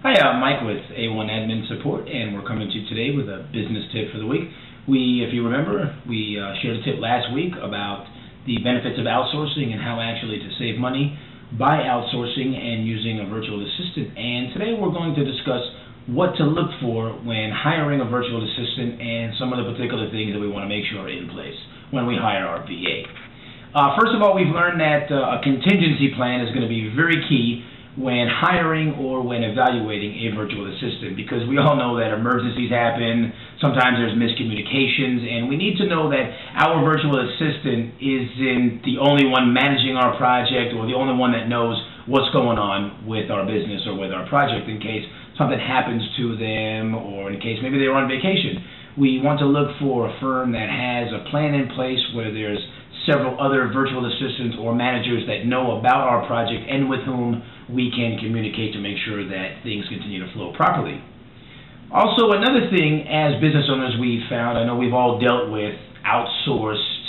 Hi, I'm Mike with A1 Admin Support, and we're coming to you today with a business tip for the week. If you remember, we shared a tip last week about the benefits of outsourcing and how actually to save money by outsourcing and using a virtual assistant. And today we're going to discuss what to look for when hiring a virtual assistant and some of the particular things that we want to make sure are in place when we hire our VA. First of all, we've learned that a contingency plan is going to be very key when hiring or when evaluating a virtual assistant, because we all know that emergencies happen, sometimes there's miscommunications, and we need to know that our virtual assistant isn't the only one managing our project or the only one that knows what's going on with our business or with our project in case something happens to them or in case maybe they're on vacation. We want to look for a firm that has a plan in place where there's several other virtual assistants or managers that know about our project and with whom we can communicate to make sure that things continue to flow properly. Also, another thing, as business owners, we've found, I know we've all dealt with outsourced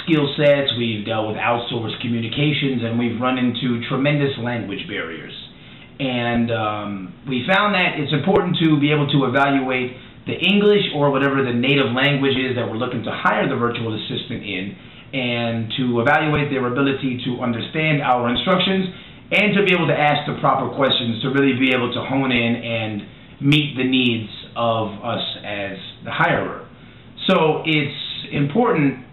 skill sets, we've dealt with outsourced communications, and we've run into tremendous language barriers. And we found that it's important to be able to evaluate the English or whatever the native language is that we're looking to hire the virtual assistant in, and to evaluate their ability to understand our instructions and to be able to ask the proper questions to really be able to hone in and meet the needs of us as the hirer. So it's important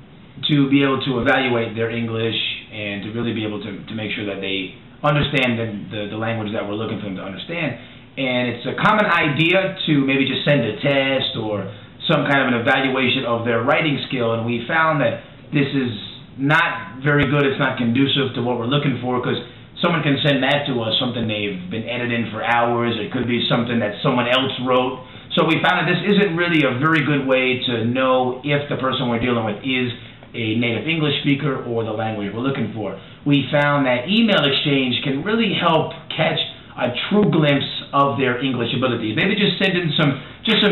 to be able to evaluate their English and to really be able to make sure that they understand the language that we're looking for them to understand. And it's a common idea to maybe just send a test or some kind of an evaluation of their writing skill, and we found that this is not very good. It's not conducive to what we're looking for, because someone can send that to us, something they've been editing for hours. It could be something that someone else wrote. So we found that this isn't really a very good way to know if the person we're dealing with is a native English speaker or the language we're looking for. We found that email exchange can really help catch a true glimpse of their English abilities. Maybe just send in some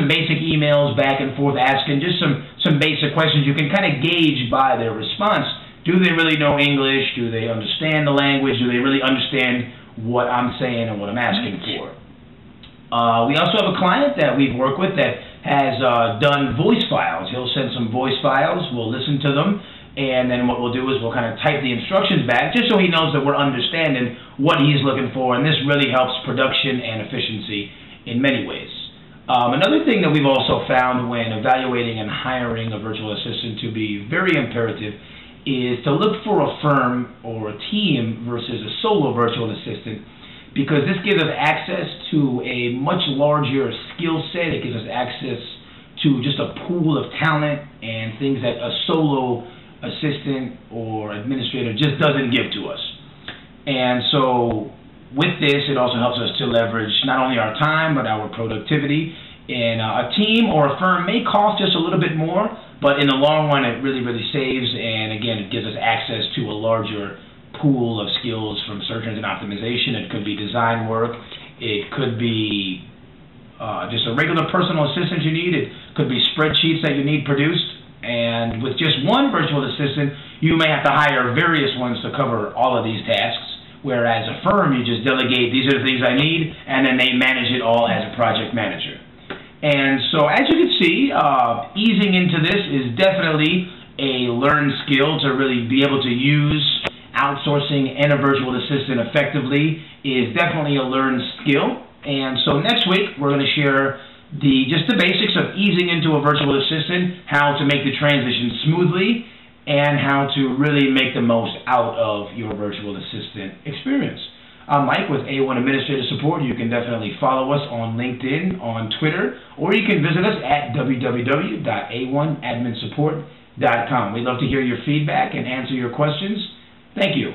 basic emails back and forth asking just some basic questions. You can kind of gauge by their response. Do they really know English? Do they understand the language? Do they really understand what I'm saying and what I'm asking for? We also have a client that we've worked with that has done voice files. He'll send some voice files. We'll listen to them. And then what we'll do is we'll kind of type the instructions back just so he knows that we're understanding what he's looking for. And this really helps production and efficiency in many ways. Another thing that we've also found when evaluating and hiring a virtual assistant to be very imperative is to look for a firm or a team versus a solo virtual assistant, because this gives us access to a much larger skill set. It gives us access to just a pool of talent and things that a solo assistant or administrator just doesn't give to us. And so with this, it also helps us to leverage not only our time but our productivity. And a team or a firm may cost just a little bit more, but in the long run it really saves, and again it gives us access to a larger pool of skills from search engine optimization. It could be design work, it could be just a regular personal assistant you need, it could be spreadsheets that you need produced. And with just one virtual assistant, you may have to hire various ones to cover all of these tasks, whereas a firm, you just delegate, these are the things I need, and then they manage it all as a project manager. And so as you can see, easing into this is definitely a learned skill. To really be able to use outsourcing and a virtual assistant effectively is definitely a learned skill. And so next week, we're going to share just the basics of easing into a virtual assistant, how to make the transition smoothly, and how to really make the most out of your virtual assistant experience. I'm Mike with A1 Administrative Support. You can definitely follow us on LinkedIn, on Twitter, or you can visit us at www.a1adminsupport.com. We'd love to hear your feedback and answer your questions. Thank you.